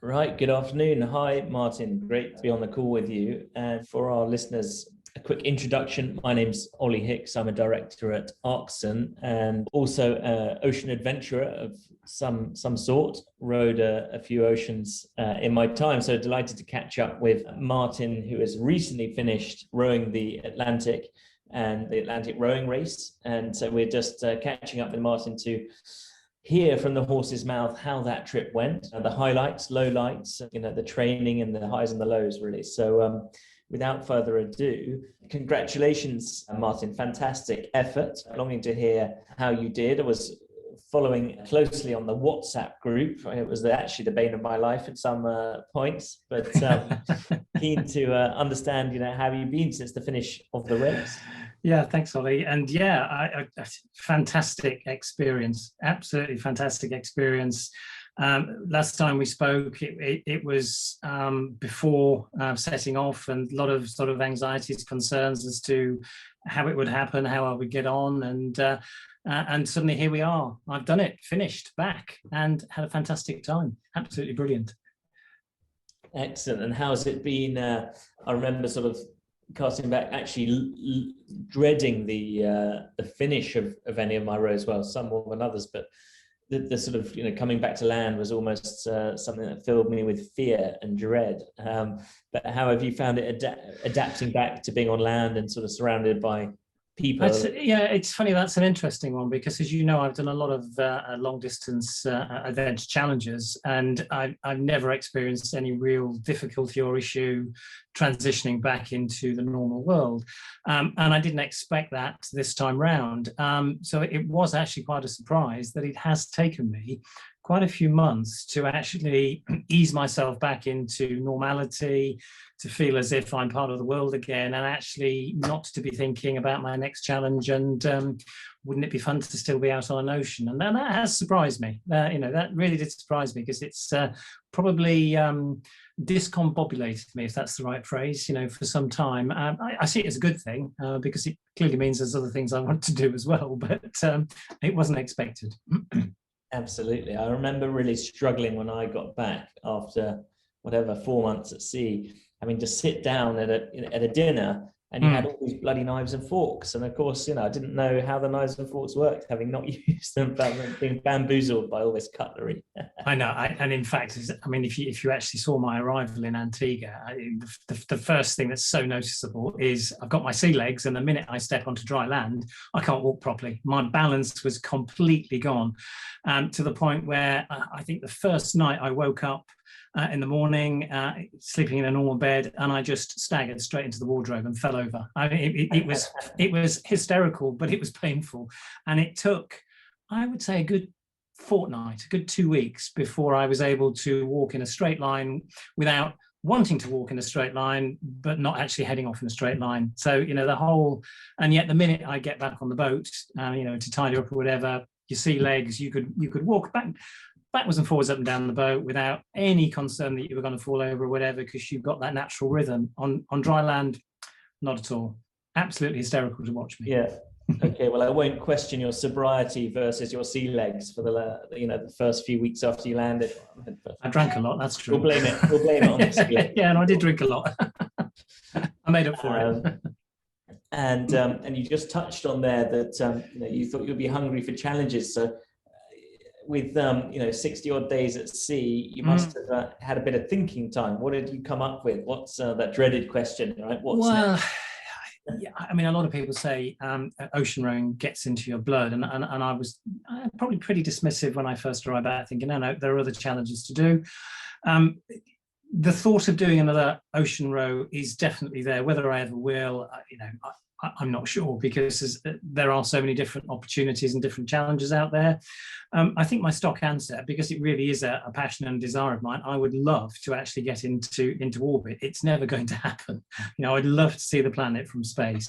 Right, good afternoon. Hi, Martin. Great to be on the call with you. And for our listeners, a quick introduction. My name's Olly Hicks. I'm a director at Arksen and also an ocean adventurer of some sort. Rode a few oceans in my time. So delighted to catch up with Martin, who has recently finished rowing the Atlantic and the Atlantic rowing race. And so we're just catching up with Martin to hear from the horse's mouth how that trip went, the highlights, lowlights, the training and the highs and the lows, really. So without further ado, congratulations, Martin. Fantastic effort. Longing to hear how you did. I was following closely on the WhatsApp group. It was actually the bane of my life at some points, but keen to understand, how you've been since the finish of the race. Yeah, thanks, Olly. And yeah, I fantastic experience, absolutely fantastic experience. Last time we spoke, it was before setting off, and a lot of sort of anxieties, concerns as to how it would happen, how I would get on, and suddenly here we are. I've done it, finished, back, and had a fantastic time. Absolutely brilliant. Excellent. And how's it been? I remember sort of casting back, actually dreading the finish of any of my rows. Well, some more than others, but the sort of coming back to land was almost something that filled me with fear and dread. But how have you found it adapting back to being on land and sort of surrounded by people? It's funny. That's an interesting one because, as you know, I've done a lot of long distance adventure challenges, and I've never experienced any real difficulty or issue transitioning back into the normal world. And I didn't expect that this time round. So it was actually quite a surprise that it has taken me quite a few months to actually ease myself back into normality, to feel as if I'm part of the world again, and actually not to be thinking about my next challenge and wouldn't it be fun to still be out on an ocean? And that has surprised me. That really did surprise me because it's probably discombobulated me, if that's the right phrase, for some time. I see it as a good thing because it clearly means there's other things I want to do as well, but it wasn't expected. Absolutely. I remember really struggling when I got back after 4 months at sea, having to sit down at a dinner, and you had all these bloody knives and forks. And of course, I didn't know how the knives and forks worked, having not used them, but being bamboozled by all this cutlery. I know. And in fact, if you actually saw my arrival in Antigua, the first thing that's so noticeable is I've got my sea legs, and the minute I step onto dry land, I can't walk properly. My balance was completely gone, to the point where I think the first night I woke up in the morning, sleeping in a normal bed, and I just staggered straight into the wardrobe and fell over. It was hysterical, but it was painful, and it took, I would say, a good fortnight, a good 2 weeks before I was able to walk in a straight line without wanting to walk in a straight line, but not actually heading off in a straight line. So and yet the minute I get back on the boat, to tidy up or whatever, your sea legs, you could walk backwards and forwards up and down the boat without any concern that you were going to fall over or whatever, because you've got that natural rhythm. On dry land, not at all. Absolutely hysterical to watch me. Yeah. Okay. Well, I won't question your sobriety versus your sea legs for the first few weeks after you landed. I drank a lot. That's true. We'll blame it on the sea legs. Yeah, and I did drink a lot. I made up for it. And you just touched on there that you thought you'd be hungry for challenges. So with 60 odd days at sea, you must have had a bit of thinking time. What did you come up with? What's that dreaded question, right? What's next? Yeah, a lot of people say ocean rowing gets into your blood, and I was probably pretty dismissive when I first arrived out, thinking, no, there are other challenges to do. The thought of doing another ocean row is definitely there. Whether I ever will, I'm not sure, because there are so many different opportunities and different challenges out there. I think my stock answer, because it really is a passion and desire of mine, I would love to actually get into orbit. It's never going to happen. I'd love to see the planet from space.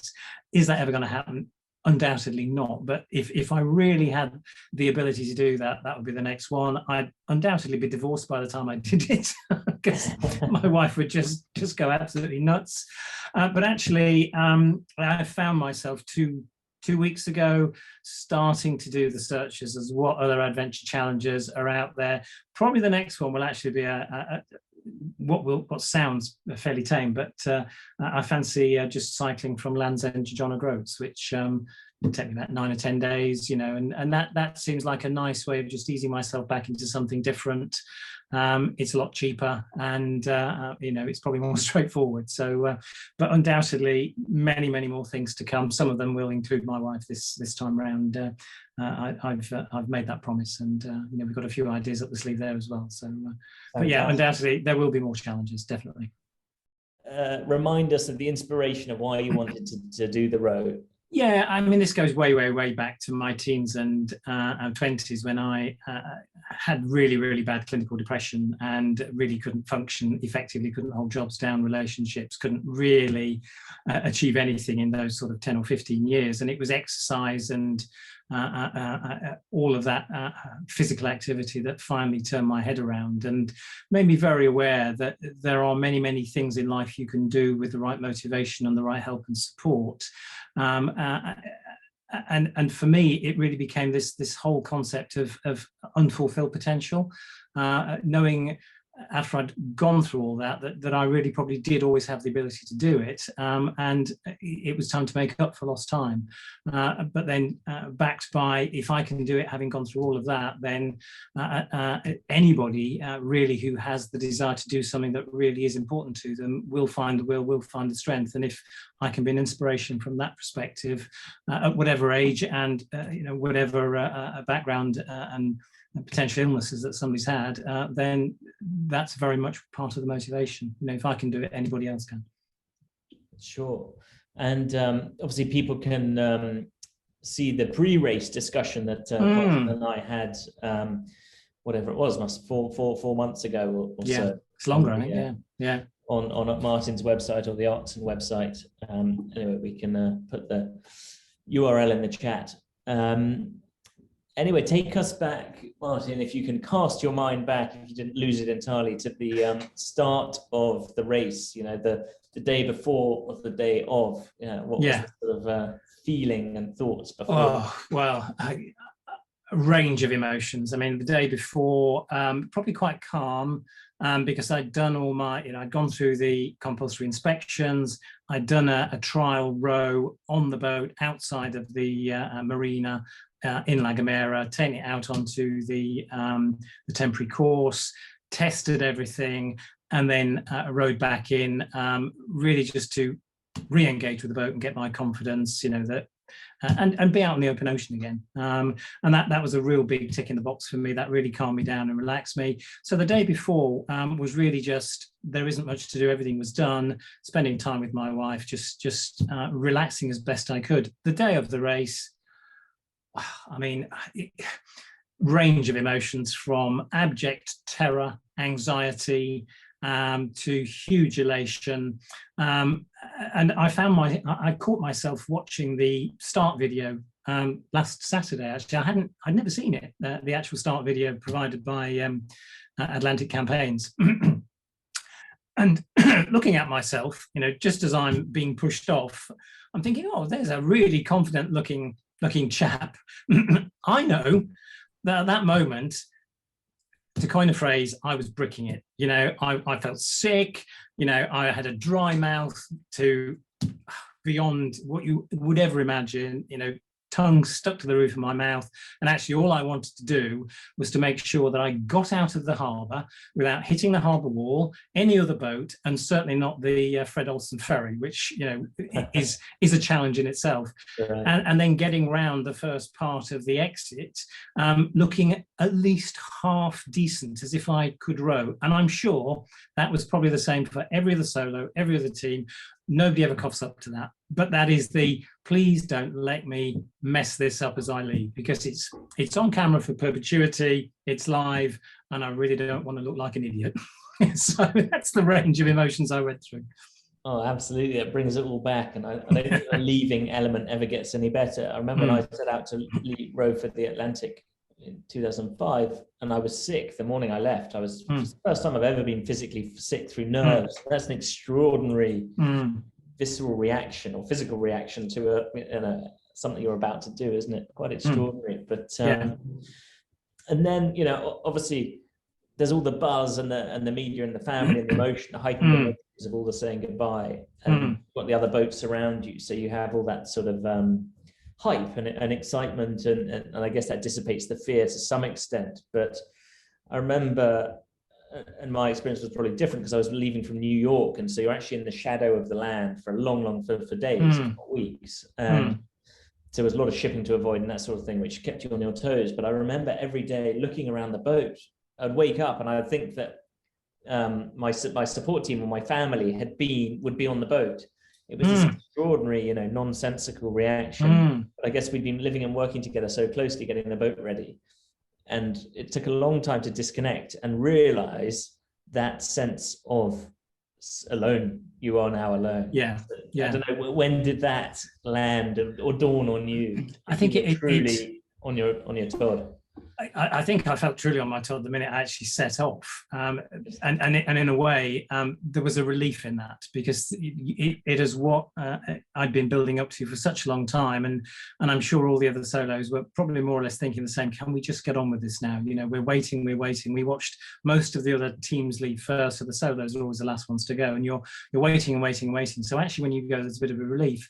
Is that ever going to happen? Undoubtedly not. But if I really had the ability to do that, that would be the next one. I'd undoubtedly be divorced by the time I did it, because my wife would just go absolutely nuts. But actually, I found myself too 2 weeks ago, starting to do the searches as what other adventure challenges are out there. Probably the next one will actually be what sounds fairly tame, but I fancy just cycling from Land's End to John O'Groats, which will take me about 9 or 10 days, and that seems like a nice way of just easing myself back into something different. It's a lot cheaper, and it's probably more straightforward. So, but undoubtedly, many more things to come. Some of them will include my wife this time round. I've made that promise, and we've got a few ideas up the sleeve there as well. So, but yeah, undoubtedly there will be more challenges, definitely. Remind us of the inspiration of why you wanted to do the row. Yeah, I mean, this goes way back to my teens and 20s, when I had really bad clinical depression and really couldn't function effectively, couldn't hold jobs down, relationships, couldn't really achieve anything in those sort of 10 or 15 years. And it was exercise and all of that physical activity that finally turned my head around and made me very aware that there are many things in life you can do with the right motivation and the right help and support. And for me, it really became this whole concept of unfulfilled potential, knowing after I'd gone through all that I really probably did always have the ability to do it, and it was time to make up for lost time. But then backed by, if I can do it, having gone through all of that, then anybody really who has the desire to do something that really is important to them will find the will find the strength. And if I can be an inspiration from that perspective, at whatever age and whatever background and potential illnesses that somebody's had, then that's very much part of the motivation. If I can do it, anybody else can. Sure. And obviously people can see the pre-race discussion that Martyn and I had, whatever it was, 4 months ago or so. It's longer, I think. Yeah. On Martyn's website or the Arksen website. Anyway, we can put the URL in the chat. Anyway, take us back, Martyn, if you can cast your mind back, if you didn't lose it entirely, to the start of the race, the day before or the day of. What was the sort of feeling and thoughts before? Oh, well, a range of emotions. I mean, the day before, probably quite calm, because I'd done all my, I'd gone through the compulsory inspections. I'd done a trial row on the boat outside of the marina, in La Gomera, taken it out onto the temporary course, tested everything, and then rowed back in, really just to re-engage with the boat and get my confidence, that and be out in the open ocean again. And that was a real big tick in the box for me. That really calmed me down and relaxed me. So the day before was really just, there isn't much to do. Everything was done. Spending time with my wife, just relaxing as best I could. The day of the race, I mean, range of emotions from abject terror, anxiety, to huge elation. And I caught myself watching the start video last Saturday. Actually, I'd never seen it, the actual start video provided by Atlantic Campaigns. And looking at myself, just as I'm being pushed off, I'm thinking, oh, there's a really confident looking chap. I know that at that moment, to coin a phrase, I was bricking it. I felt sick. I had a dry mouth to beyond what you would ever imagine. Tongue stuck to the roof of my mouth, and actually all I wanted to do was to make sure that I got out of the harbour without hitting the harbour wall, any other boat, and certainly not the Fred Olsen ferry, which is a challenge in itself. Right. And then getting round the first part of the exit, looking at least half decent, as if I could row. And I'm sure that was probably the same for every other solo, every other team. Nobody ever coughs up to that. But that is the, please don't let me mess this up as I leave, because it's on camera for perpetuity, it's live, and I really don't want to look like an idiot. So that's the range of emotions I went through. Oh, absolutely. It brings it all back. And I don't think the leaving element ever gets any better. I remember when I set out to row for the Atlantic in 2005, and I was sick the morning I left. It was the first time I've ever been physically sick through nerves. That's an extraordinary visceral reaction or physical reaction to a something you're about to do, isn't it? Quite extraordinary. But Yeah. and then, you know, obviously there's all the buzz and the media and the family and the emotion, the heightened emotions of all the saying goodbye, and you've got the other boats around you, so you have all that sort of hype and excitement, and I guess that dissipates the fear to some extent. But I remember, and my experience was probably different because I was leaving from New York, and so you're actually in the shadow of the land for a long for days, if not weeks, and so there was a lot of shipping to avoid and that sort of thing, which kept you on your toes. But I remember every day looking around the boat, I'd wake up and I'd think that my support team or my family would be on the boat. It was this extraordinary, you know, nonsensical reaction. But I guess we'd been living and working together so closely, getting the boat ready. And it took a long time to disconnect and realize that sense of alone. You are now alone. Yeah. I don't know, when did that land or dawn on you? I think it truly on your Todd. I think I felt truly on my toe the minute I actually set off, and in a way there was a relief in that, because it is what I'd been building up to for such a long time, and I'm sure all the other solos were probably more or less thinking the same. Can we just get on with this now? You know, we're waiting. We watched most of the other teams leave first, so the solos are always the last ones to go, and you're waiting and waiting and waiting. So actually, when you go, there's a bit of a relief.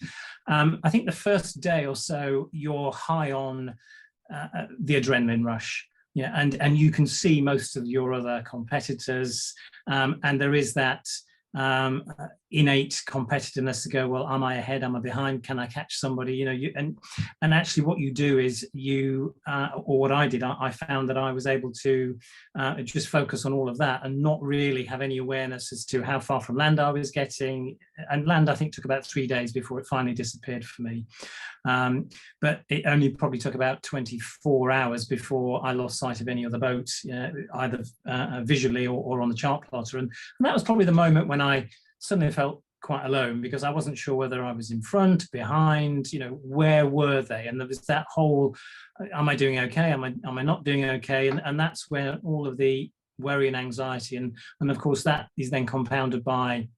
I think the first day or so, you're high on the adrenaline rush, and you can see most of your other competitors, and there is that innate competitiveness to go, well, am I ahead, am I behind, can I catch somebody, you know, and actually what you do is or what I did, I found that I was able to just focus on all of that and not really have any awareness as to how far from land I was getting. And land, I think, took about 3 days before it finally disappeared for me. But it only probably took about 24 hours before I lost sight of any other boat, either visually or on the chart plotter. And that was probably the moment when I suddenly felt quite alone, because I wasn't sure whether I was in front, behind, you know, where were they? And there was that whole, am I doing okay? Am I not doing okay? And that's where all of the worry and anxiety, and of course that is then compounded by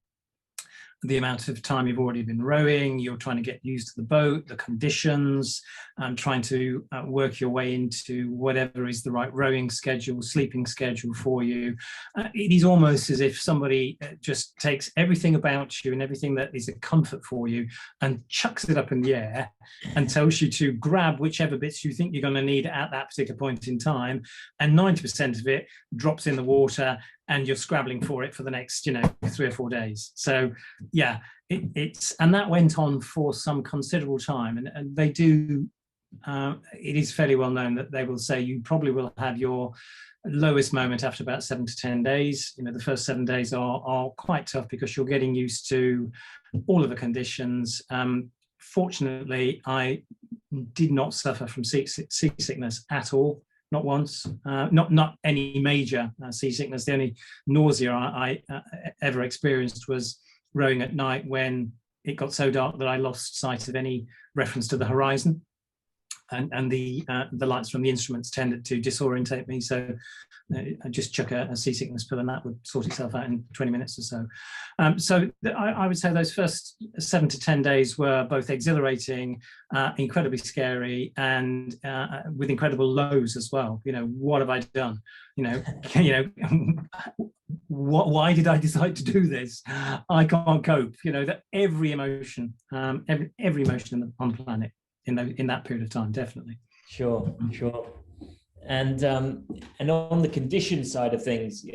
the amount of time you've already been rowing. You're trying to get used to the boat, the conditions, and trying to work your way into whatever is the right rowing schedule, sleeping schedule for you. It is almost as if somebody just takes everything about you and everything that is a comfort for you and chucks it up in the air and tells you to grab whichever bits you think you're going to need at that particular point in time. And 90% of it drops in the water, and you're scrabbling for it for the next, 3 or 4 days. So yeah, and that went on for some considerable time. And they do, it is fairly well known that they will say you probably will have your lowest moment after about 7 to 10 days. You know, the first 7 days are quite tough because you're getting used to all of the conditions. Fortunately, I did not suffer from seasickness at all. Not once, not any major seasickness. The only nausea I ever experienced was rowing at night when it got so dark that I lost sight of any reference to the horizon, and the lights from the instruments tended to disorientate me. So I just chuck a seasickness pill and that would sort itself out in 20 minutes or so. So I would say those first 7 to 10 days were both exhilarating, incredibly scary, and with incredible lows as well. You know, what have I done? Why did I decide to do this? I can't cope. You know, that every emotion, every emotion on the planet in that period of time, definitely. Sure. And on the condition side of things,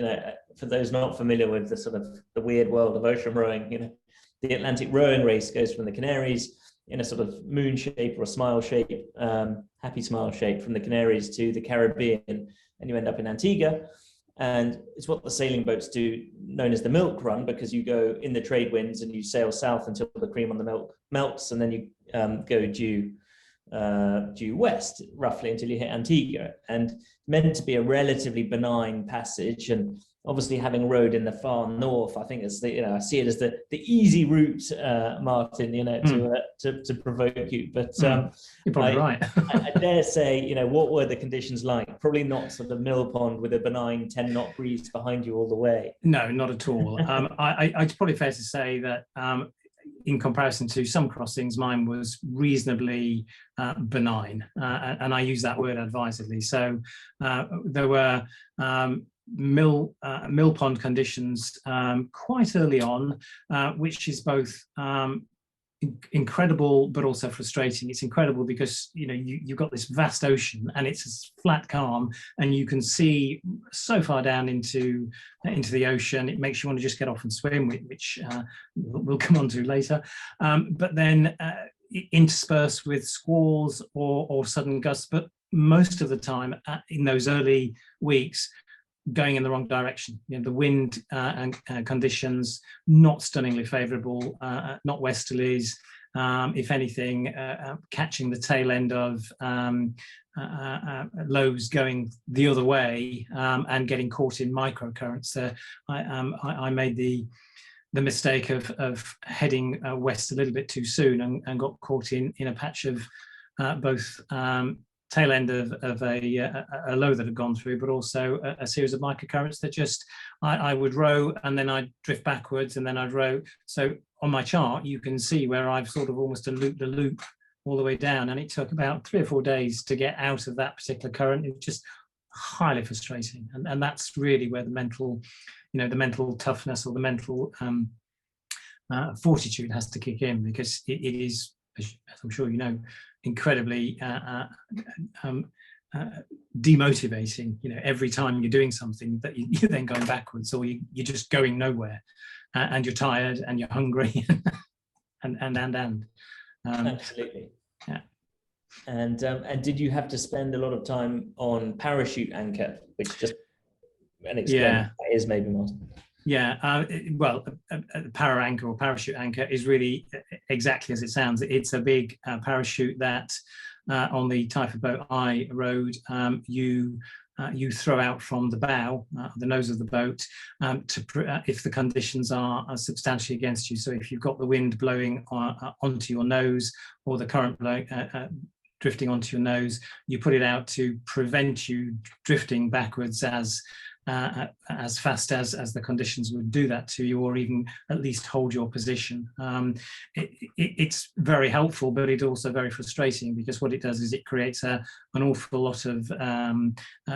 for those not familiar with the sort of the weird world of ocean rowing, the Atlantic rowing race goes from the Canaries in a sort of moon shape or a smile shape, happy smile shape, from the Canaries to the Caribbean, and you end up in Antigua. And it's what the sailing boats do, known as the milk run, because you go in the trade winds and you sail south until the cream on the milk melts, and then you go due west roughly until you hit Antigua, and meant to be a relatively benign passage. And obviously, having rowed in the far north, I think it's I see it as the easy route, Martyn, to provoke you. But you're probably right. I dare say, what were the conditions like? Probably not sort of mill pond with a benign 10-knot breeze behind you all the way. No, not at all. It's probably fair to say that in comparison to some crossings, mine was reasonably benign, and I use that word advisedly. So there were mill pond conditions quite early on, which is both incredible but also frustrating. It's incredible because you've got this vast ocean and it's a flat calm, and you can see so far down into the ocean. It makes you want to just get off and swim, which we'll come on to later. But then interspersed with squalls or sudden gusts, but most of the time in those early weeks, going in the wrong direction. The wind and conditions not stunningly favourable, not westerlies. If anything, catching the tail end of lows going the other way and getting caught in microcurrents. I made the mistake of heading west a little bit too soon and got caught in a patch of both tail end of a low that had gone through, but also a series of microcurrents that just I would row and then I'd drift backwards and then I'd row. So on my chart, you can see where I've sort of almost looped the loop all the way down, and it took about 3 or 4 days to get out of that particular current. It was just highly frustrating, and that's really where the mental toughness or the mental fortitude has to kick in, because it is, as I'm sure you know, incredibly demotivating. Every time you're doing something that you're then going backwards, or you're just going nowhere, and you're tired and you're hungry, and absolutely. Yeah. And did you have to spend a lot of time on parachute anchor, which just explain what that is, maybe, Martyn? Yeah, well, a para anchor or parachute anchor is really exactly as it sounds. It's a big parachute that on the type of boat I rode, you throw out from the bow, the nose of the boat, if the conditions are substantially against you. So if you've got the wind blowing onto your nose, or the current drifting onto your nose, you put it out to prevent you drifting backwards as fast as the conditions would do that to you, or even at least hold your position. It's very helpful, but it's also very frustrating, because what it does is it creates an awful lot of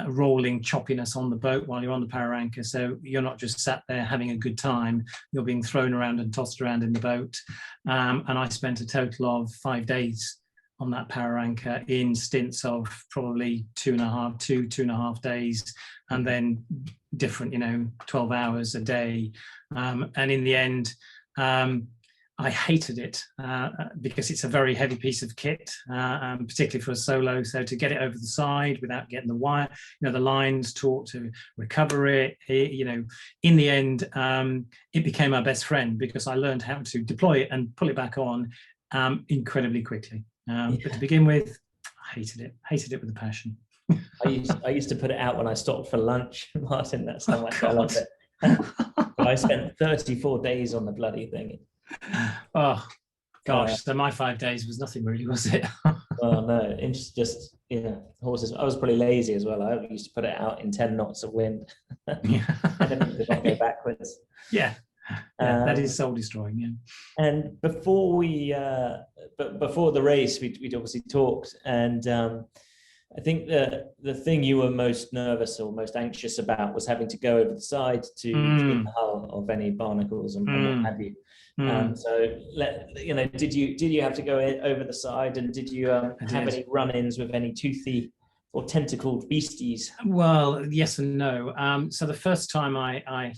rolling choppiness on the boat while you're on the power anchor. So you're not just sat there having a good time, you're being thrown around and tossed around in the boat. And I spent a total of 5 days on that power anchor in stints of probably 2.5 days, and then different, 12 hours a day. And in the end, I hated it because it's a very heavy piece of kit, particularly for a solo. So to get it over the side without getting the wire, the lines taut to recover it, in the end, it became my best friend, because I learned how to deploy it and pull it back on incredibly quickly. But to begin with, I hated it with a passion. I used to put it out when I stopped for lunch, Martyn. That's how much I loved it. But I spent 34 days on the bloody thing. Oh gosh, so my 5 days was nothing really, was it? Oh no, it's just horses. I was pretty lazy as well. I used to put it out in 10 knots of wind. Yeah. And it did not go backwards. Yeah. That is soul destroying. Yeah. And before the race, we'd obviously talked, and I think the thing you were most nervous or most anxious about was having to go over the side to clean the hull of any barnacles and what have you. So did you have to go over the side, and did you have any run-ins with any toothy or tentacled beasties? Well, yes and no. So the first time I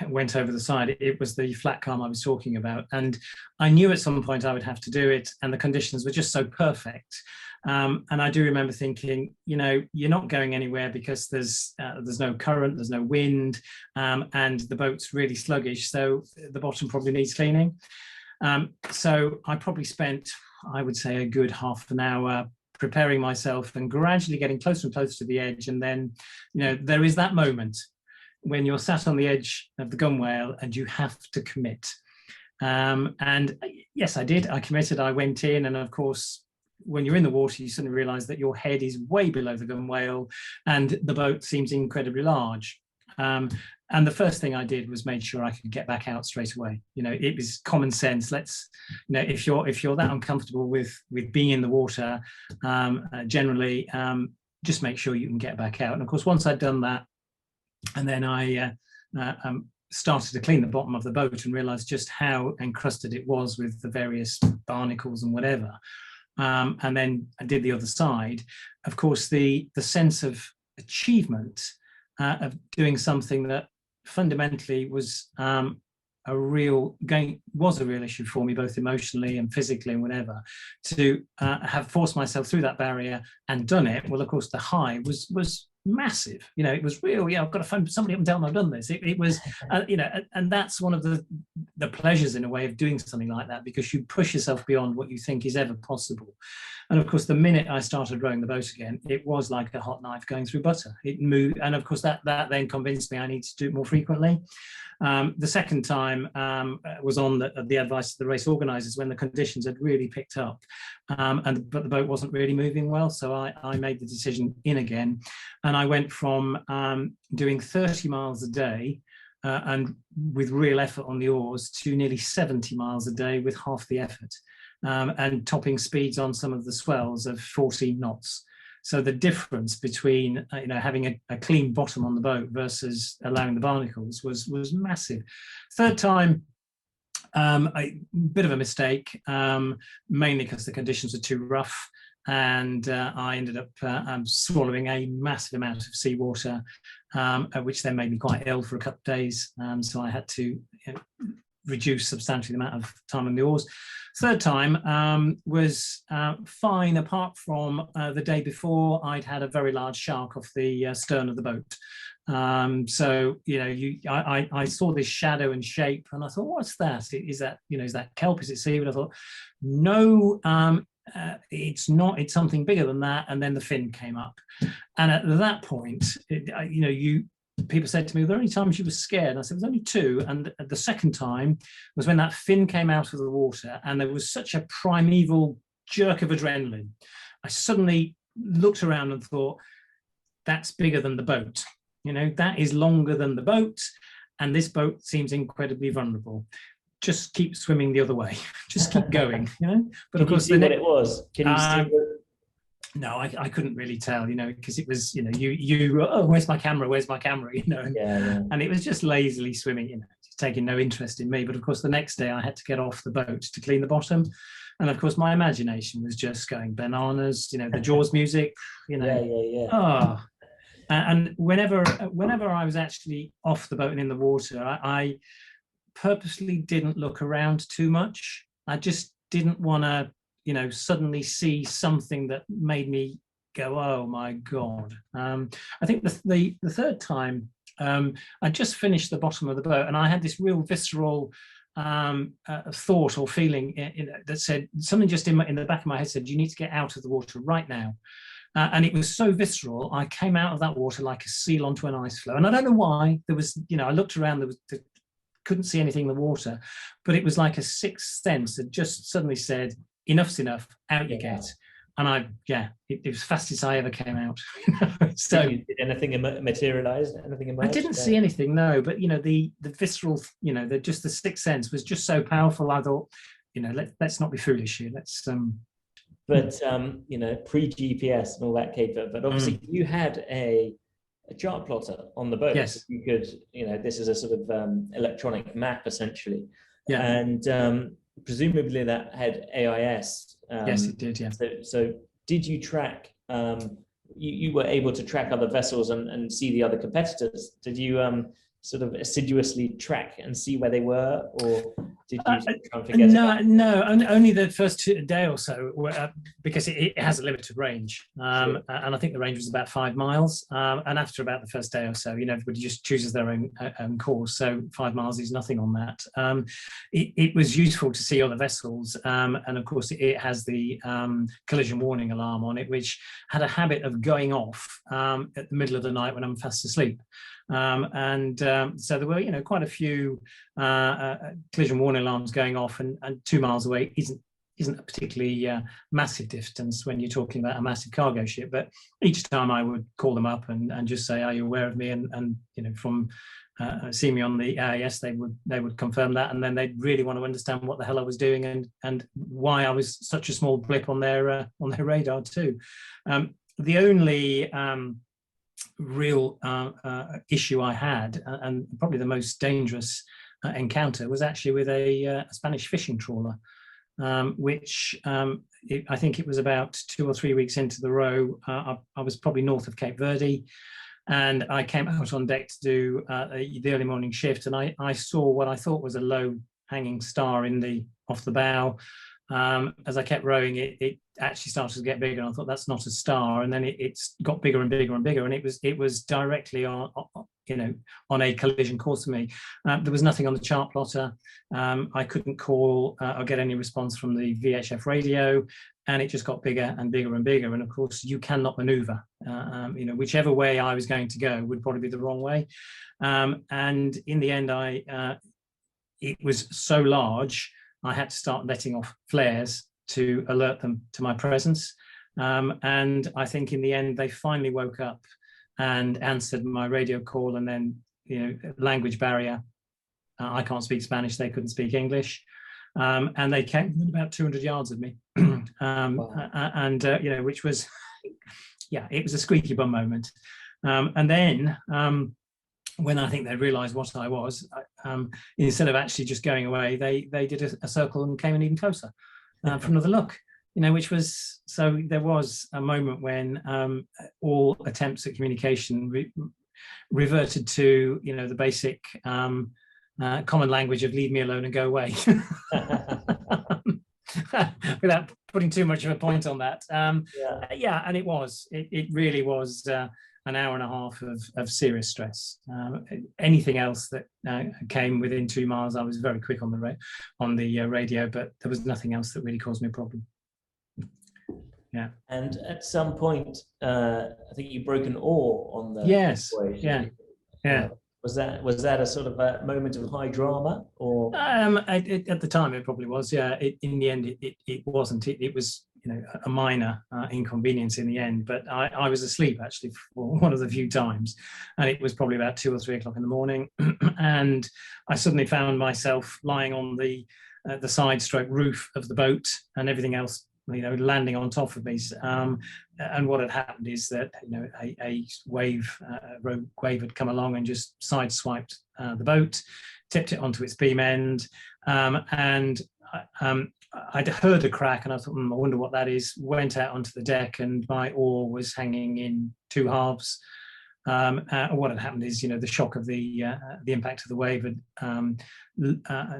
went over the side, it was the flat calm I was talking about, and I knew at some point I would have to do it, and the conditions were just so perfect. And I do remember thinking, you're not going anywhere, because there's no current, there's no wind, and the boat's really sluggish, so the bottom probably needs cleaning. So I probably spent, I would say, a good half an hour preparing myself and gradually getting closer and closer to the edge. And then, there is that moment when you're sat on the edge of the gunwale and you have to commit. And yes, I did. I committed. I went in, and of course, when you're in the water, you suddenly realize that your head is way below the gunwale and the boat seems incredibly large. And the first thing I did was made sure I could get back out straight away. It was common sense. Let's, if you're that uncomfortable with being in the water, generally, just make sure you can get back out. And of course, once I'd done that, and then I started to clean the bottom of the boat and realized just how encrusted it was with the various barnacles and whatever. And then I did the other side. Of course, the sense of achievement of doing something that fundamentally was a real issue for me, both emotionally and physically and whatever, to have forced myself through that barrier and done it. Well, of course, the high was massive. It was real. I've got to phone somebody up and tell them I've done this. It was, and that's one of the pleasures in a way of doing something like that, because you push yourself beyond what you think is ever possible. And of course, the minute I started rowing the boat again, it was like a hot knife going through butter. It moved, and of course that then convinced me I need to do it more frequently. The second time was on the advice of the race organisers when the conditions had really picked up, but the boat wasn't really moving well. So I made the decision in again, and I went from doing 30 miles a day and with real effort on the oars to nearly 70 miles a day with half the effort, and topping speeds on some of the swells of 14 knots. So the difference between having a clean bottom on the boat versus allowing the barnacles was massive. Third time, a bit of a mistake, mainly because the conditions were too rough, and I ended up swallowing a massive amount of seawater, which then made me quite ill for a couple of days. So I had to reduce substantially the amount of time on the oars. Third time was fine, apart from the day before I'd had a very large shark off the stern of the boat. So I saw this shadow and shape, and I thought, what's that? Is that kelp? Is it seaweed? I thought, no, it's not. It's something bigger than that. And then the fin came up, and at that point, people said to me, "Were there any times you were scared?" And I said, "There's only two." And the second time was when that fin came out of the water, and there was such a primeval jerk of adrenaline. I suddenly looked around and thought, "That's bigger than the boat. That is longer than the boat, and this boat seems incredibly vulnerable. Just keep swimming the other way. Just keep going." But of course, see what it was? Can you see? No, I couldn't really tell, because it was, oh, where's my camera? Where's my camera? And it was just lazily swimming, taking no interest in me. But of course, the next day I had to get off the boat to clean the bottom. And of course, my imagination was just going bananas, the Jaws music, Oh. And whenever I was actually off the boat and in the water, I purposely didn't look around too much. I just didn't want to suddenly see something that made me go, oh my God. I think the third time, I just finished the bottom of the boat, and I had this real visceral thought or feeling that said, something just in the back of my head said, you need to get out of the water right now. And it was so visceral, I came out of that water like a seal onto an ice floe. And I don't know why. There was, I looked around, couldn't see anything in the water, but it was like a sixth sense that just suddenly said, enough's enough, out you get. And it was fastest I ever came out. So did anything materialize? Anything emerged? I didn't see anything, no. But the visceral, the sixth sense was just so powerful. I thought, let's not be foolish here. Let's But pre-GPS and all that caper. But obviously, you had a chart plotter on the boat. Yes, you could. This is a sort of electronic map essentially. Yeah, and presumably that had AIS. Yes, it did. Yeah. So did you track? You were able to track other vessels and see the other competitors. Did you sort of assiduously track and see where they were, or did you try and forget? No, only the first day or so, because it has a limited range, and I think the range was about 5 miles. And after about the first day or so, everybody just chooses their own course. So 5 miles is nothing on that. It was useful to see other vessels, and of course it has the collision warning alarm on it, which had a habit of going off at the middle of the night when I'm fast asleep. So there were, quite a few collision warning alarms going off, and 2 miles away isn't, isn't a particularly massive distance when you're talking about a massive cargo ship. But each time I would call them up and just say, "Are you aware of me?" And from see me on the AIS, they would confirm that, and then they'd really want to understand what the hell I was doing and why I was such a small blip on their radar too. The only real issue I had, and probably the most dangerous encounter, was actually with a Spanish fishing trawler, which I think it was about 2 or 3 weeks into the row. I was probably north of Cape Verde, and I came out on deck to do the early morning shift, and I saw what I thought was a low hanging star off the bow. As I kept rowing, it actually started to get bigger, and I thought, that's not a star. And then it's got bigger and bigger and bigger, and it was directly on a collision course for me. There was nothing on the chart plotter. I couldn't call or get any response from the VHF radio, and it just got bigger and bigger and bigger. And of course, you cannot maneuver. Whichever way I was going to go would probably be the wrong way. And in the end, it was so large, I had to start letting off flares to alert them to my presence. And I think in the end, they finally woke up and answered my radio call. And then, language barrier. I can't speak Spanish. They couldn't speak English. And they came about 200 yards of me. Wow. Which was, it was a squeaky bum moment. And then when I think they realised what I was, instead of actually just going away, they did a circle and came in even closer for another look. Which was, so there was a moment when all attempts at communication reverted to the basic common language of leave me alone and go away. Without putting too much of a point on that. And it really was an hour and a half of serious stress. Anything else that came within 2 miles, I was very quick on the radio, but there was nothing else that really caused me a problem. Yeah. And at some point, I think you broke an oar on the yes. voyage. Yeah. Was that a sort of a moment of high drama, or? At the time, it probably was. Yeah. In the end, it wasn't. It was a minor inconvenience in the end. But I was asleep actually for one of the few times, and it was probably about 2 or 3 o'clock in the morning, and I suddenly found myself lying on the side stroke roof of the boat, and everything else landing on top of me. And what had happened is that a rogue wave had come along and just sideswiped the boat, tipped it onto its beam end, and I'd heard a crack, and I thought, I wonder what that is. Went out onto the deck, and my oar was hanging in 2 halves. What had happened is, the shock of the impact of the wave had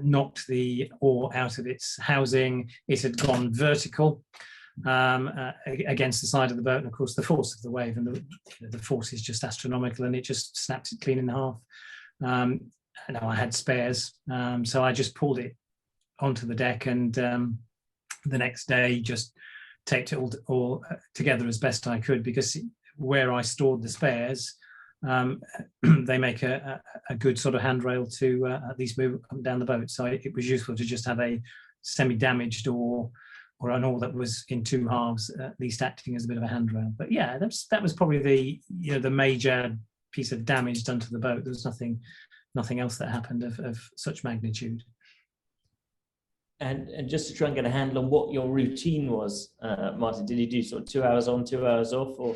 knocked the oar out of its housing. It had gone vertical against the side of the boat, and of course the force of the wave and the force is just astronomical, and it just snapped it clean in half. I had spares, so I just pulled it onto the deck, and the next day just taped it all together as best I could, because where I stored the spares, they make a good sort of handrail to at least move up and down the boat. So it was useful to just have a semi-damaged or an oar that was in 2 halves, at least acting as a bit of a handrail. But yeah, that was probably the major piece of damage done to the boat. There was nothing else that happened of such magnitude. And just to try and get a handle on what your routine was, Martyn, did you do sort of 2 hours on, 2 hours off, or?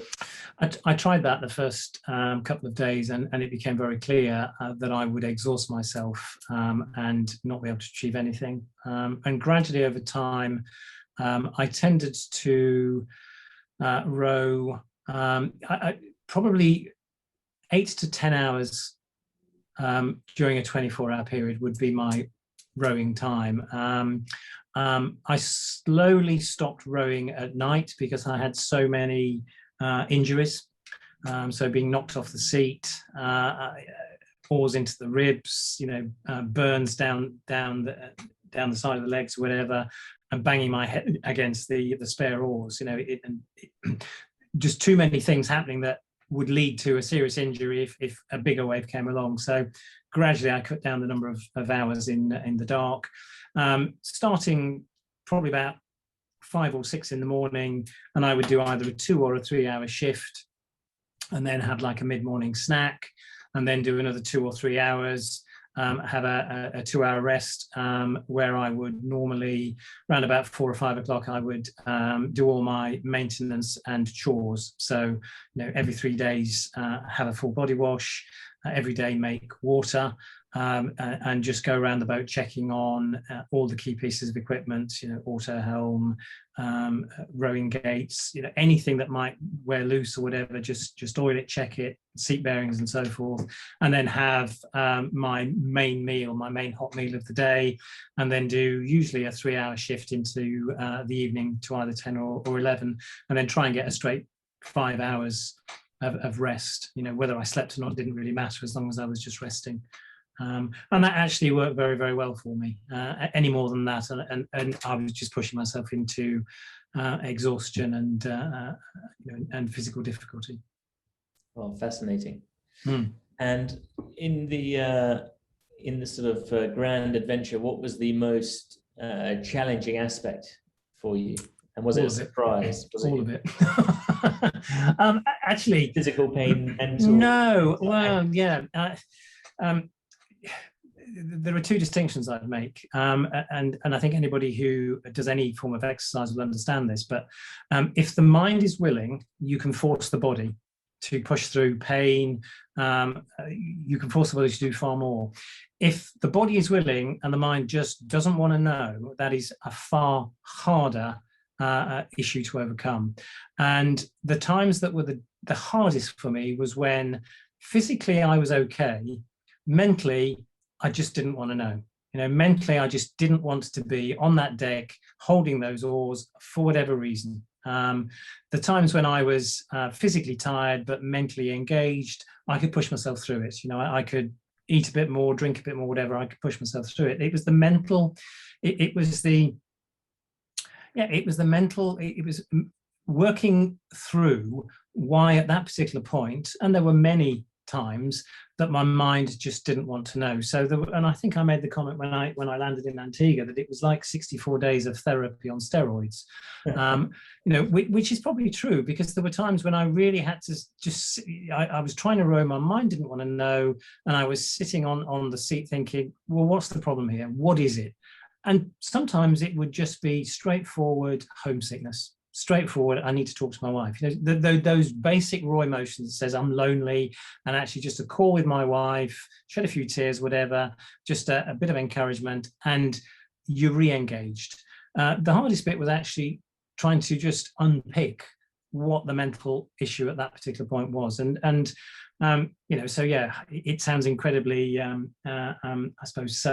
I tried that the first couple of days, and it became very clear that I would exhaust myself and not be able to achieve anything. And gradually over time, I tended to row probably 8 to 10 hours during a 24-hour period would be my rowing time. I slowly stopped rowing at night because I had so many injuries. So being knocked off the seat, oars into the ribs, burns down the side of the legs, whatever, and banging my head against the spare oars. Just too many things happening that would lead to a serious injury if a bigger wave came along. So gradually I cut down the number of hours in the dark, starting probably about 5 or 6 in the morning, and I would do either a 2 or a 3 hour shift, and then have like a mid-morning snack, and then do another 2 or 3 hours, have a 2 hour rest, where I would normally, around about 4 or 5 o'clock, I would do all my maintenance and chores. So, every 3 days, have a full body wash, every day make water, and just go around the boat checking on all the key pieces of equipment, auto helm, rowing gates, anything that might wear loose or whatever, just oil it, check it, seat bearings and so forth, and then have my main meal, my main hot meal of the day, and then do usually a 3 hour shift into the evening to either 10 or 11, and then try and get a straight 5 hours of rest. Whether I slept or not didn't really matter, as long as I was just resting. And that actually worked very, very well for me. Any more than that, and I was just pushing myself into exhaustion and physical difficulty. Oh, fascinating. Mm. And in the sort of grand adventure, what was the most challenging aspect for you? And was it a surprise? All of it. Actually, physical pain, mental? No. Well, yeah. There are two distinctions I'd make, and I think anybody who does any form of exercise will understand this. But if the mind is willing, you can force the body to push through pain. You can force the body to do far more. If the body is willing and the mind just doesn't want to know, that is a far harder issue to overcome. And the times that were the hardest for me was when physically I was okay, mentally I just didn't want to know. Mentally I just didn't want to be on that deck holding those oars for whatever reason. The times when I was physically tired but mentally engaged, I could push myself through it. I could eat a bit more, drink a bit more, whatever. I could push myself through it. It was the mental. It was the mental. It was working through why at that particular point, and there were many times that my mind just didn't want to know. So and I think I made the comment when I landed in Antigua that it was like 64 days of therapy on steroids. Which is probably true, because there were times when I really had to just, I was trying to row, my mind didn't want to know, and I was sitting on the seat thinking, well, what's the problem here? What is it? And sometimes it would just be straightforward homesickness. Straightforward, I need to talk to my wife. Those basic raw emotions that says I'm lonely, and actually just a call with my wife, shed a few tears, whatever, just a bit of encouragement, and you're re-engaged. The hardest bit was actually trying to just unpick what the mental issue at that particular point was. So yeah, it sounds incredibly, I suppose,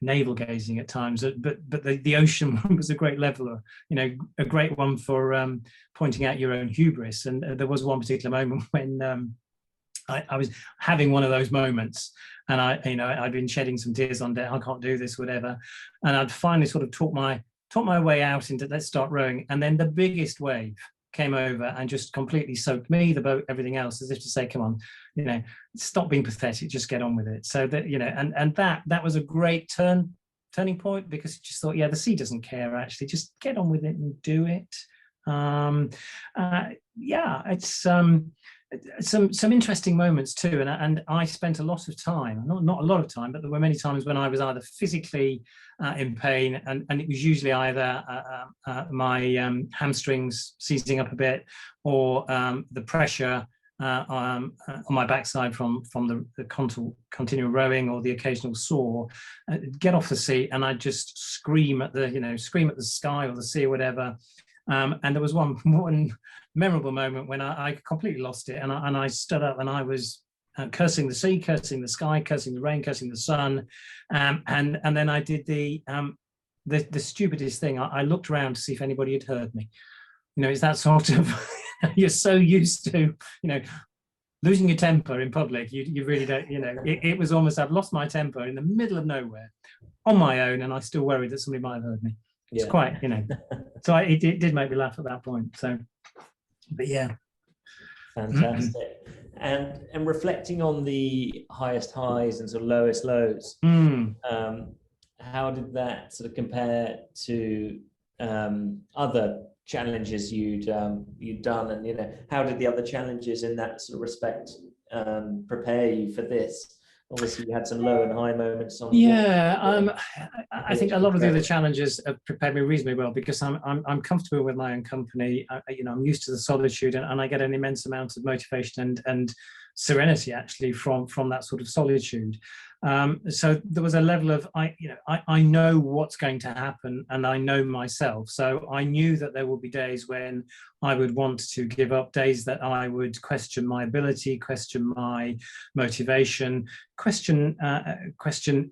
navel gazing at times, but the ocean one was a great leveler, a great one for pointing out your own hubris. And there was one particular moment when I was having one of those moments, and I'd been shedding some tears on deck. I can't do this, whatever, and I'd finally sort of talked my way out into let's start rowing, and then the biggest wave came over and just completely soaked me, the boat, everything else, as if to say, come on, stop being pathetic, just get on with it. So that, and that was a great turning point, because you just thought, yeah, the sea doesn't care, actually, just get on with it and do it. It's some interesting moments too, and I spent a lot of time, not a lot of time, but there were many times when I was either physically in pain, and it was usually either my hamstrings seizing up a bit, or the pressure on my backside from the continual rowing, or the occasional sore. Get off the seat, and I'd just scream at the sky or the sea or whatever. And there was one memorable moment when I completely lost it, and I stood up and I was cursing the sea, cursing the sky, cursing the rain, cursing the sun, and then I did the stupidest thing. I looked around to see if anybody had heard me. It's that sort of you're so used to losing your temper in public, you really don't. It was almost, I've lost my temper in the middle of nowhere on my own, and I still worried that somebody might have heard me. It's quite, so it did make me laugh at that point. So, but yeah. Fantastic. And reflecting on the highest highs and sort of lowest lows, how did that sort of compare to other challenges you'd done, and how did the other challenges in that sort of respect prepare you for this? Obviously, you had some low and high moments on. I think a lot of the other challenges have prepared me reasonably well, because I'm comfortable with my own company. I'm used to the solitude, and I get an immense amount of motivation and serenity actually from that sort of solitude. So there was a level of I know what's going to happen, and I know myself. So I knew that there would be days when I would want to give up, days that I would question my ability, question my motivation, question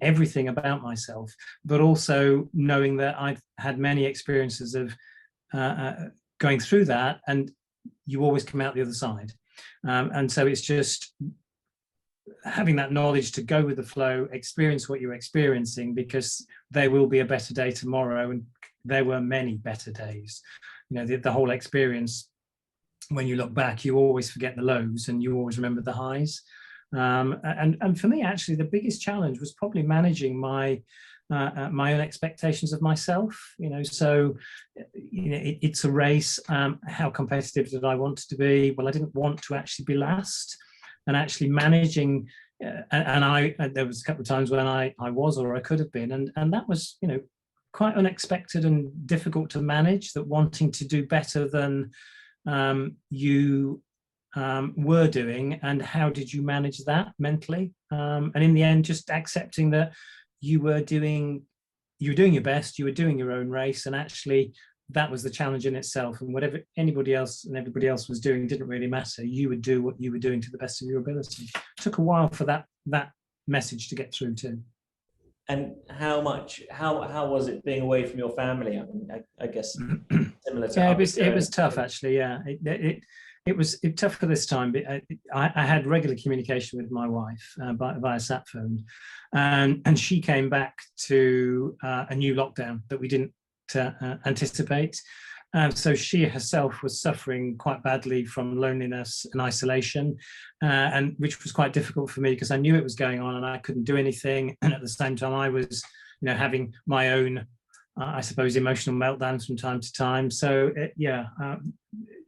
everything about myself, but also knowing that I've had many experiences of going through that, and you always come out the other side. And so it's just having that knowledge to go with the flow, experience what you're experiencing, because there will be a better day tomorrow, and there were many better days. The whole experience, when you look back, you always forget the lows and you always remember the highs. And for me, actually, the biggest challenge was probably managing my own expectations of myself. So it's a race. How competitive did I want to be? Well, I didn't want to actually be last, and actually managing. And there was a couple of times when I was, or I could have been, and that was quite unexpected and difficult to manage. That wanting to do better than you were doing, and how did you manage that mentally? And in the end, just accepting that you were doing your best, you were doing your own race, and actually that was the challenge in itself, and whatever anybody else and everybody else was doing didn't really matter. You would do what you were doing to the best of your ability. It took a while for that message to get through too. And how was it being away from your family? I guess similar to it was tough actually. It was tough for this time. I had regular communication with my wife via sat phone, and she came back to a new lockdown that we didn't anticipate. So she herself was suffering quite badly from loneliness and isolation, and which was quite difficult for me, because I knew it was going on and I couldn't do anything. And at the same time, I was, having my own, I suppose, emotional meltdowns from time to time. So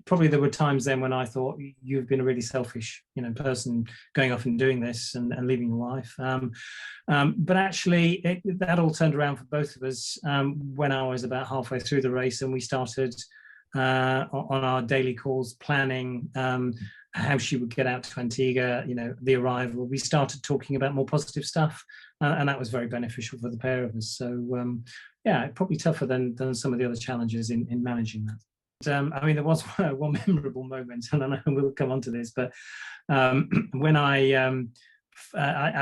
probably there were times then when I thought, you've been a really selfish, person going off and doing this and leaving your wife. But actually, that all turned around for both of us when I was about halfway through the race, and we started on our daily calls planning how she would get out to Antigua, the arrival. We started talking about more positive stuff, and that was very beneficial for the pair of us. So probably tougher than some of the other challenges in managing that. There was one memorable moment, and I know we'll come on to this, but when I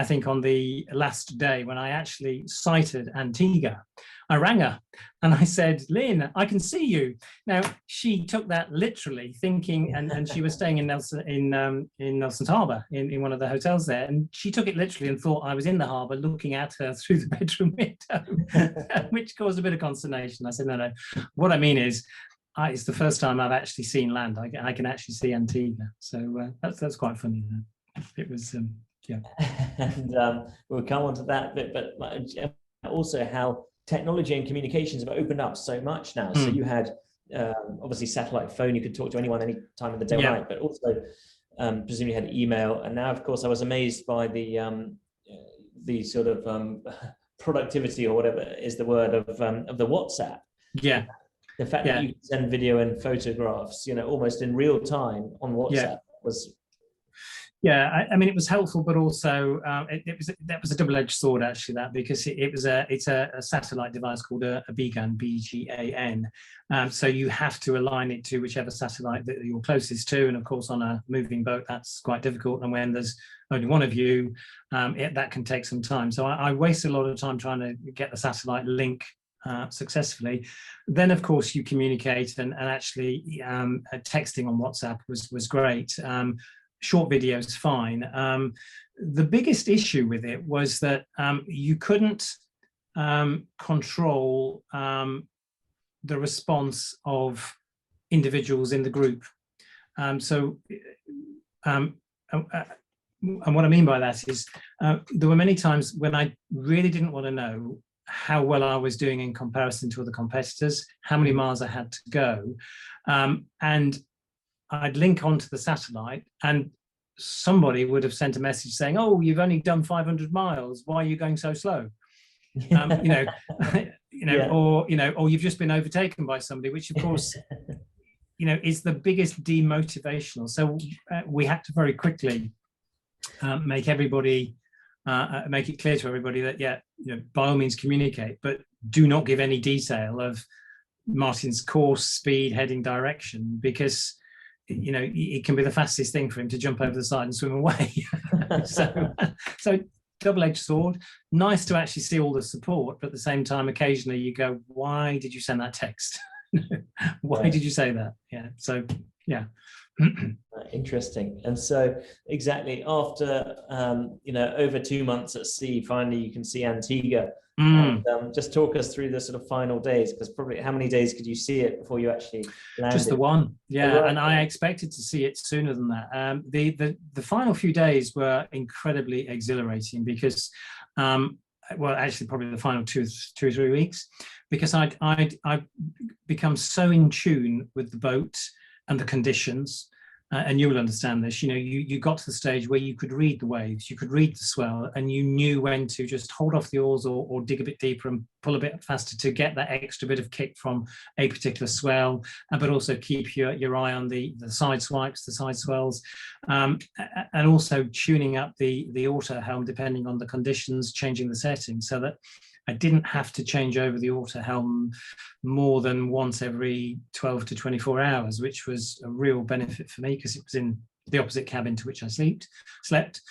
think on the last day when I actually sighted Antigua, I rang her and I said, "Lynn, I can see you." Now she took that literally, thinking, and she was staying in Nelson's Harbour in one of the hotels there, and she took it literally and thought I was in the harbour looking at her through the bedroom window, which caused a bit of consternation. I said, "No. What I mean is, it's the first time I've actually seen land. I can actually see Antigua." So that's quite funny. It was, And we'll come on to that bit, but also how technology and communications have opened up so much now. So you had obviously satellite phone, you could talk to anyone any time of the day or night, but also presumably you had email. And now, of course, I was amazed by the sort of productivity, or whatever is the word, of the WhatsApp. Yeah. The fact that you can send video and photographs, almost in real time on WhatsApp was. Yeah, it was helpful, but also that was a double-edged sword actually. That, because it's a satellite device called a BGAN, BGAN. So you have to align it to whichever satellite that you're closest to, and of course on a moving boat that's quite difficult. And when there's only one of you, that can take some time. So I wasted a lot of time trying to get the satellite link successfully. Then of course you communicate, and actually texting on WhatsApp was great. Short videos fine. The biggest issue with it was that you couldn't control the response of individuals in the group. And what I mean by that is there were many times when I really didn't want to know, how well I was doing in comparison to other competitors, how many miles I had to go. And I'd link onto the satellite, and somebody would have sent a message saying, "Oh, you've only done 500 miles. Why are you going so slow?" Or you've just been overtaken by somebody, which of course, is the biggest demotivational. So we had to very quickly make it clear to everybody that, by all means communicate, but do not give any detail of Martyn's course, speed, heading, direction, because it can be the fastest thing for him to jump over the side and swim away. so double-edged sword. Nice to actually see all the support, but at the same time, occasionally you go, "Why did you send that text? Why did you say that?" Interesting. And so exactly after over 2 months at sea, finally you can see Antigua. And, just talk us through the sort of final days, because probably how many days could you see it before you actually landed? Just the one, and I expected to see it sooner than that. The final few days were incredibly exhilarating because, actually probably the final two or 3 weeks, because I'd become so in tune with the boat and the conditions. And you will understand this, you got to the stage where you could read the waves, you could read the swell, and you knew when to just hold off the oars or dig a bit deeper and pull a bit faster to get that extra bit of kick from a particular swell, but also keep your eye on the side swipes, the side swells, and also tuning up the auto helm depending on the conditions, changing the settings so that I didn't have to change over the auto helm more than once every 12 to 24 hours, which was a real benefit for me because it was in the opposite cabin to which I slept.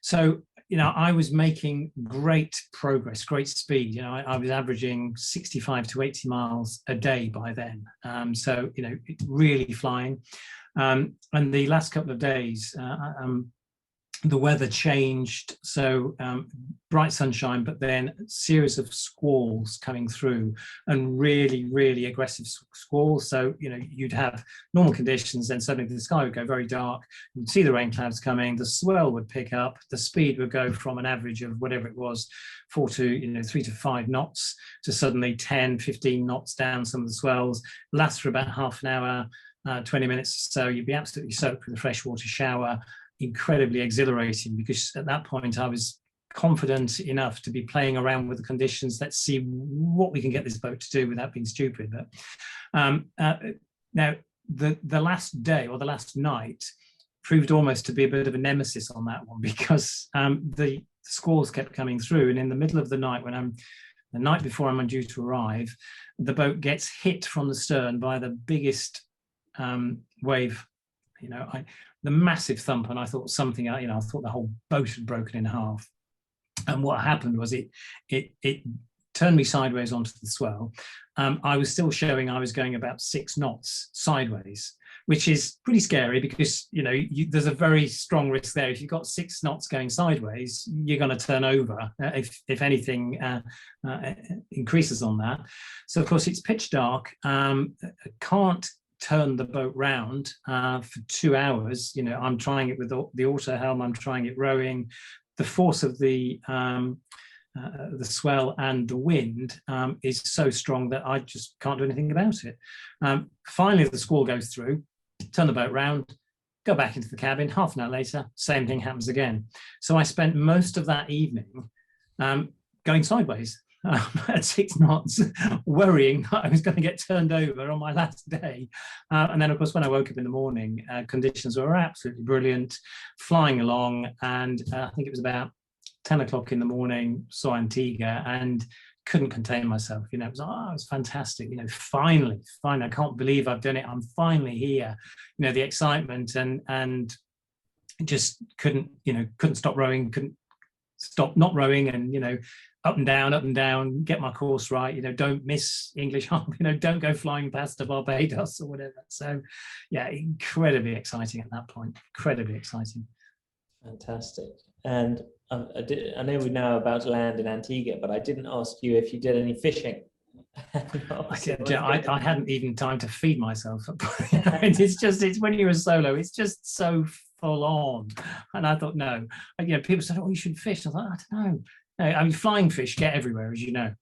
So I was making great progress, great speed. I was averaging 65 to 80 miles a day by then. So, really flying. And the last couple of days, the weather changed, so bright sunshine, but then a series of squalls coming through, and really, really aggressive squalls. So, you'd have normal conditions, then suddenly the sky would go very dark, you'd see the rain clouds coming, the swell would pick up, the speed would go from an average of whatever it was, 3 to 5 knots, to suddenly 10, 15 knots down some of the swells, last for about half an hour, 20 minutes or so. You'd be absolutely soaked with a freshwater shower. Incredibly exhilarating, because at that point I was confident enough to be playing around with the conditions. Let's see what we can get this boat to do without being stupid. But now the last day or the last night proved almost to be a bit of a nemesis on that one, because the squalls kept coming through, and in the middle of the night, the night before I'm due to arrive, the boat gets hit from the stern by the biggest wave. The massive thump, and I thought something, I thought the whole boat had broken in half. And what happened was it turned me sideways onto the swell. I was still showing I was going about 6 knots sideways, which is pretty scary because, there's a very strong risk there. If you've got 6 knots going sideways, you're going to turn over if anything increases on that. So, of course, it's pitch dark. Can't turn the boat round for 2 hours. I'm trying it with the auto helm, I'm trying it rowing. The force of the swell and the wind is so strong that I just can't do anything about it. Finally, the squall goes through, turn the boat round, go back into the cabin. Half an hour later, same thing happens again. So I spent most of that evening going sideways at 6 knots, worrying that I was going to get turned over on my last day. And then, of course, when I woke up in the morning, conditions were absolutely brilliant, flying along. And I think it was about 10 o'clock in the morning, saw Antigua and couldn't contain myself. It was fantastic. Finally, I can't believe I've done it. I'm finally here. The excitement and just couldn't stop rowing, couldn't stop not rowing, and up and down, get my course right, don't miss English Harbour, don't go flying past to Barbados or whatever. So yeah, incredibly exciting at that point, incredibly exciting. Fantastic. And I know we're now about to land in Antigua, but I didn't ask you if you did any fishing. I hadn't even time to feed myself. It's when you're a solo, it's just so full on. And I thought, no. People said, "Oh, you should fish." I thought, I don't know. I mean, flying fish get everywhere, as you know.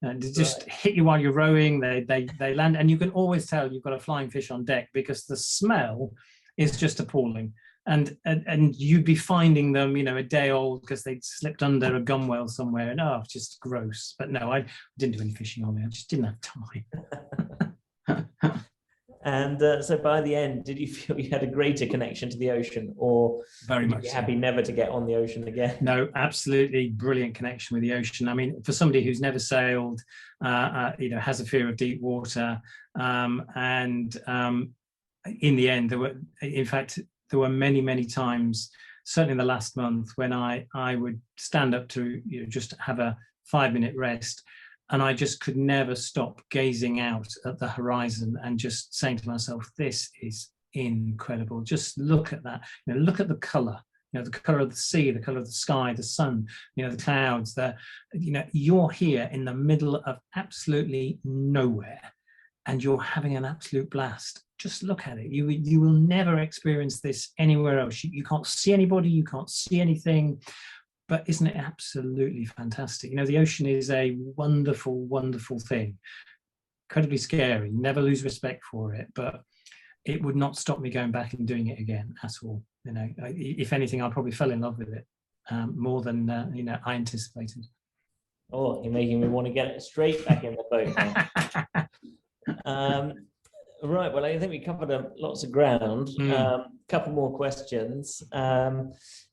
And they just Right. hit you while you're rowing. They land, and you can always tell you've got a flying fish on deck because the smell is just appalling. And you'd be finding them, you know, a day old because they'd slipped under a gunwale somewhere, and oh, just gross. But no, I didn't do any fishing on it. I just didn't have time. And so by the end, did you feel you had a greater connection to the ocean, or Very would you much be so. happy never to get on the ocean again? No, absolutely brilliant connection with the ocean. I mean, for somebody who's never sailed, you know, has a fear of deep water, and in the end, there were many, many times, certainly in the last month, when I would stand up to, you know, just have a 5-minute rest, and I just could never stop gazing out at the horizon and just saying to myself, "This is incredible. Just look at that. You know, look at the colour. You know, the colour of the sea, the colour of the sky, the sun. You know, the clouds. You know, you're here in the middle of absolutely nowhere, and you're having an absolute blast. Just look at it. You will never experience this anywhere else. You can't see anybody. You can't see anything." But isn't it absolutely fantastic? You know, the ocean is a wonderful, wonderful thing. Incredibly scary. Never lose respect for it, but it would not stop me going back and doing it again at all. You know, if anything, I probably fell in love with it more than you know, I anticipated. Oh, you're making me want to get it straight back in the boat now. Right, well, I think we covered lots of ground. Couple more questions.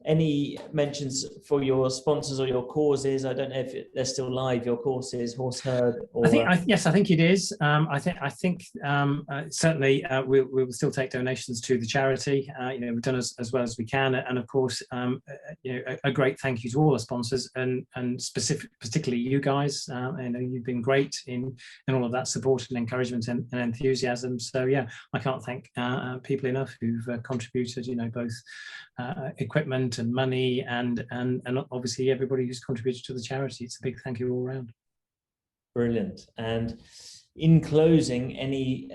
Any mentions for your sponsors or your causes? I don't know if they're still live, your courses, Horse Herd? Or... yes, I think it is. I think certainly we will still take donations to the charity. You know, we've done as well as we can, and of course, you know, a great thank you to all our sponsors, and particularly you guys. You know, you've been great in all of that support and encouragement and enthusiasm. So yeah, I can't thank people enough who've contributed. You know, both equipment and money, and obviously everybody who's contributed to the charity. It's a big thank you all around. Brilliant. And in closing, any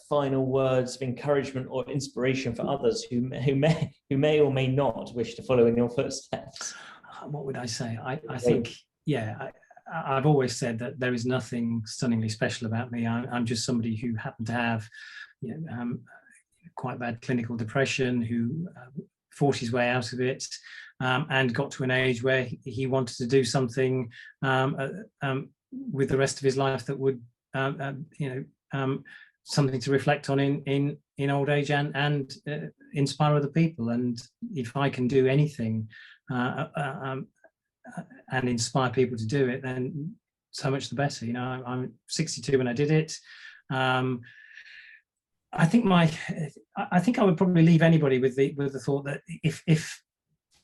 final words of encouragement or inspiration for others who may or may not wish to follow in your footsteps? What would I say? I think, yeah, I've always said that there is nothing stunningly special about me. I'm just somebody who happened to have, you know, quite bad clinical depression, who fought his way out of it, and got to an age where he wanted to do something with the rest of his life that would, you know, something to reflect on in old age and inspire other people. And if I can do anything and inspire people to do it, then so much the better. You know, I'm 62 when I did it. I think I would probably leave anybody with the thought that if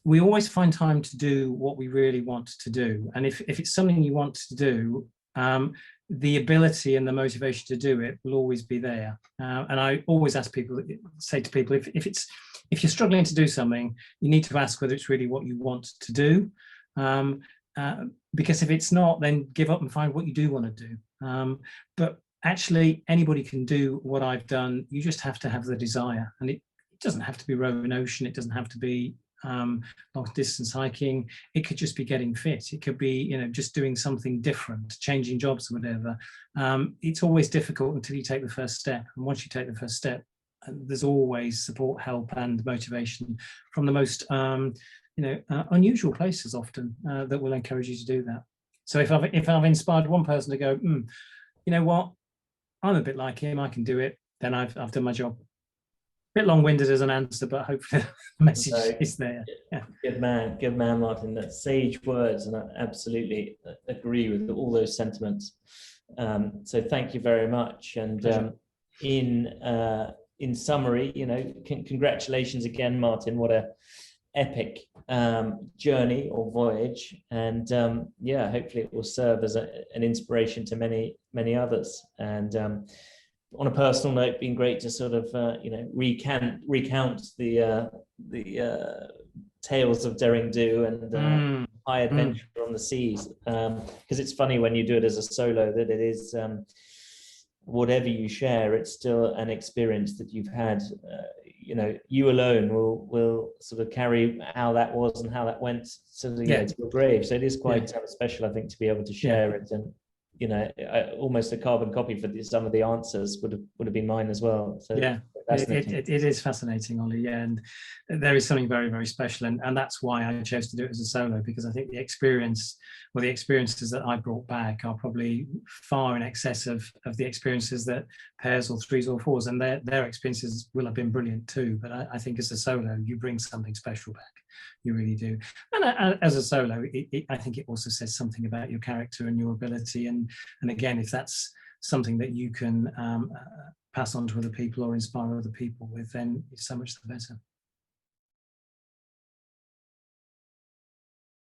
we always find time to do what we really want to do, and if it's something you want to do, the ability and the motivation to do it will always be there. And I always say to people, if you're struggling to do something, you need to ask whether it's really what you want to do. Because if it's not, then give up and find what you do want to do. But actually, anybody can do what I've done. You just have to have the desire, and it doesn't have to be rowing ocean. It doesn't have to be long distance hiking. It could just be getting fit. It could be, you know, just doing something different, changing jobs or whatever. It's always difficult until you take the first step, and once you take the first step, there's always support, help, and motivation from the most unusual places often that will encourage you to do that. So if I've inspired one person to go, you know what, I'm a bit like him, I can do it, then I've done my job. A bit long-winded as an answer, but hopefully the message is there. Yeah. Good man, Martyn. That's sage words, and I absolutely agree with all those sentiments. So thank you very much. And in summary, you know, congratulations again, Martyn. What a epic journey or voyage, and yeah, hopefully it will serve as an inspiration to many others. And on a personal note, been great to sort of you know, recount the tales of daring do and high adventure on the seas, because it's funny when you do it as a solo that it is whatever you share, it's still an experience that you've had you alone will sort of carry how that was and how that went to to your grave. So it is quite special, I think, to be able to share it. And almost a carbon copy for some of the answers would have been mine as well. So it is fascinating, Olly. Yeah, and there is something very, very special, and that's why I chose to do it as a solo, because I think the experiences that I brought back are probably far in excess of the experiences that pairs or threes or fours, and their experiences will have been brilliant too. But I think as a solo, you bring something special back. You really do. And as a solo, I think it also says something about your character and your ability. And again, if that's something that you can pass on to other people or inspire other people with, then so much the better.